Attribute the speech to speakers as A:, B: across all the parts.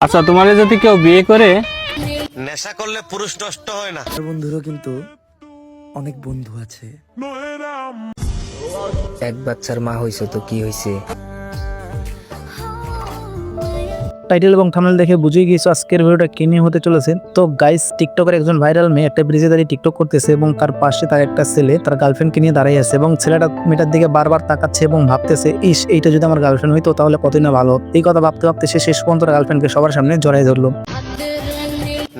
A: আচ্ছা, তোমার যদি কেউ বিয়ে করে
B: নেশা করলে পুরুষ নষ্ট হয় না।
C: বন্ধুরও কিন্তু অনেক বন্ধু আছে।
D: এক বাচ্চার মা হইছো তো কি হইছে?
E: টাইটেল এবং থাম্বনেল দেখে বুঝেই গিয়েছো আজকের ভিডিওটা কি নিয়ে হতে চলেছে। তো গাইস, টিকটকের একজন ভাইরাল মেয়ে একটা ব্রিজে দাঁড়িয়ে টিকটক করতেছে এবং তার পাশে তার একটা ছেলে তার গার্লফ্রেন্ডকে নিয়ে দাঁড়িয়ে আছে এবং ছেলেটা মেয়েটার দিকে বারবার তাকাচ্ছে এবং ভাবতেছে, ইস, এইটা যদি আমার গার্লফ্রেন্ড হইতো তাহলে কতই না ভালো। এই কথা ভাবতে ভাবতে সে শেষ পর্যন্ত গার্লফ্রেন্ডকে সবার সামনে জড়াই ধরলো।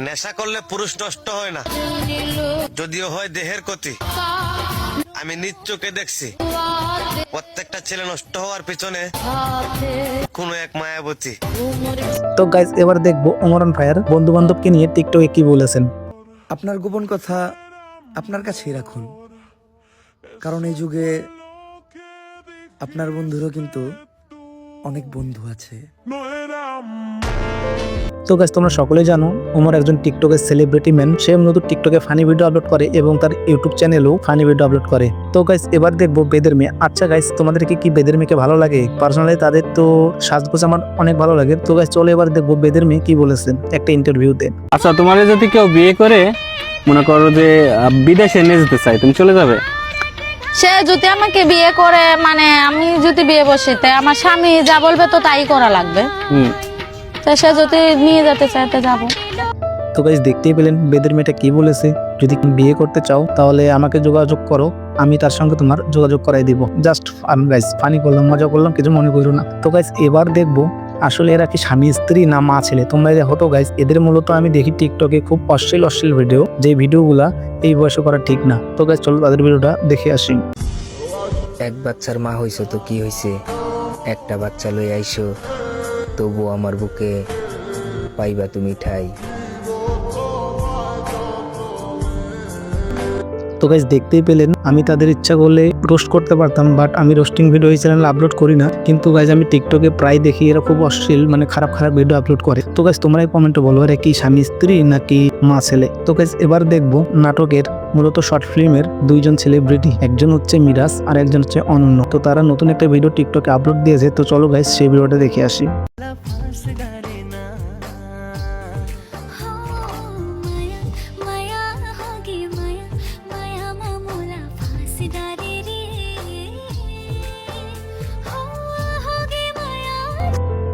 B: নেশা করলে পুরুষ নষ্ট হয় না, যদিও হয় দেহের ক্ষতি। আমি নিজ চোখে দেখছি প্রত্যেকটা ছেলে নষ্ট হওয়ার পিছনে কোনো এক মায়াবতী।
E: তো গাইস, এবার দেখবো ওমরান ভাইয়ার বন্ধু বান্ধবকে নিয়ে টিকটকে কি বলেছেন।
C: আপনার গোপন কথা আপনার কাছেই রাখুন, কারণ এই যুগে আপনার বন্ধুরও কিন্তু অনেক বন্ধু আছে।
E: তো গাইস, তোমরা সকলেই জানো ওমর একজন টিকটকের সেলিব্রিটি ম্যান। সে মূলত টিকটকে ফানি ভিডিও আপলোড করে এবং তার ইউটিউব চ্যানেলেও ফানি ভিডিও আপলোড করে। তো গাইস, এবার দেখবো বেদের মেয়ে। আচ্ছা গাইস, তোমাদেরকে কি বেদের মেয়েকে ভালো লাগে? পার্সোনালি তাদের তো সাজগোজ আমার অনেক ভালো লাগে। তো গাইস, চলো এবার দেখবো বেদের মেয়ে কি বলেছেন একটা ইন্টারভিউতে।
A: আচ্ছা, তোমার যদি কেউ বিয়ে করে মনে করো যে বিদেশে নিয়ে যেতে চাই, তুমি চলে যাবে?
F: সে যদি আমাকে বিয়ে করে, মানে আমি যদি বিয়ে বসি, তাই আমার স্বামী যা বলবে তো তাই করা লাগবে। তো সে যদি নিয়ে যেতে চায় তো যাবো।
E: তো গাইস, দেখতেই পেলেন বেদের মেয়েটা কি বলেছে। যদি তুমি বিয়ে করতে চাও তাহলে আমাকে যোগাযোগ করো, আমি তার সঙ্গে তোমার যোগাযোগ করাই দিব। জাস্ট আমি গাইস ফানি করলাম, মজা করলাম, কিছু মনে করো না। তো গাইস, এবার দেখবো আসলে এরা কি স্বামী স্ত্রী না মা ছেলে। তোমরা দেখো তো গাইস, এদের মূলত আমি দেখি টিকটকে খুব অশ্লীল ভিডিও, যে ভিডিওগুলা এই বয়সে করা ঠিক না। তো গাইস, চলো তাদের ভিডিওটা দেখে আসি।
D: এক বাচ্চার মা হইছো তো কি হইছে? একটা বাচ্চা লই আইসো, তবু আমার বুকে পাইবা তুমি ঠাই।
E: তো গাইস, দেখতেই পেলেন আমি তাদের ইচ্ছা করলে রোস্ট করতে পারতাম, বাট আমি রোস্টিং ভিডিও এই চ্যানেলে আপলোড করি না। কিন্তু গাইস, আমি টিকটকে প্রায় দেখি এরা খুব অশ্লীল মানে খারাপ ভিডিও আপলোড করে। তো গাইস, তোমরা কমেন্টে বলো এরা কি স্বামী স্ত্রী নাকি মা ছেলে। তো গাইস, এবার দেখবো নাটকের মূলত শর্ট ফিল্মের দুইজন সেলিব্রিটি, একজন হচ্ছে মিরাজ আর একজন হচ্ছে অনন্য। তো তারা নতুন একটা ভিডিও টিকটকে আপলোড দিয়েছে। তো চলো গাইস, সেই ভিডিওটা দেখে আসি।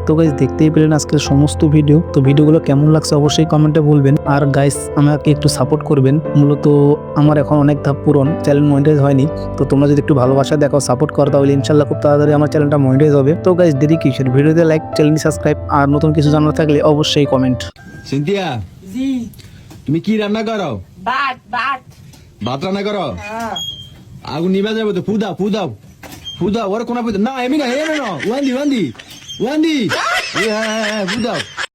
E: তো গাইস, দেখতেই পেলেন আজকের সমস্ত ভিডিও। তো ভিডিওগুলো কেমন লাগছে অবশ্যই কমেন্টে বলবেন। আর গাইস, আমাকে একটু সাপোর্ট করবেন। মূলত আমার এখন অনেক ধাপ পূরণ, চ্যানেল মনিটাইজ হয়নি। তো তোমরা যদি একটু ভালোবাসা দেখাও, সাপোর্ট করো, তাহলে ইনশাল্লাহ খুব তাড়াতাড়ি আমার চ্যানেলটা মনিটাইজ হবে। তো গাইস, দেরি কিসের? ভিডিওতে লাইক, চ্যানেলটি সাবস্ক্রাইব, আর নতুন কিছু জানার থাকলে অবশ্যই কমেন্ট।
G: সিনথিয়া, জি, তুমি কি রান্না করো?
F: ভাত ভাত
G: ভাত রান্না করো? আগুন নিভে যাবে তো। ফুদাও ওর কোনা না, এমনি না, ওয়ান্দি ফুদাও।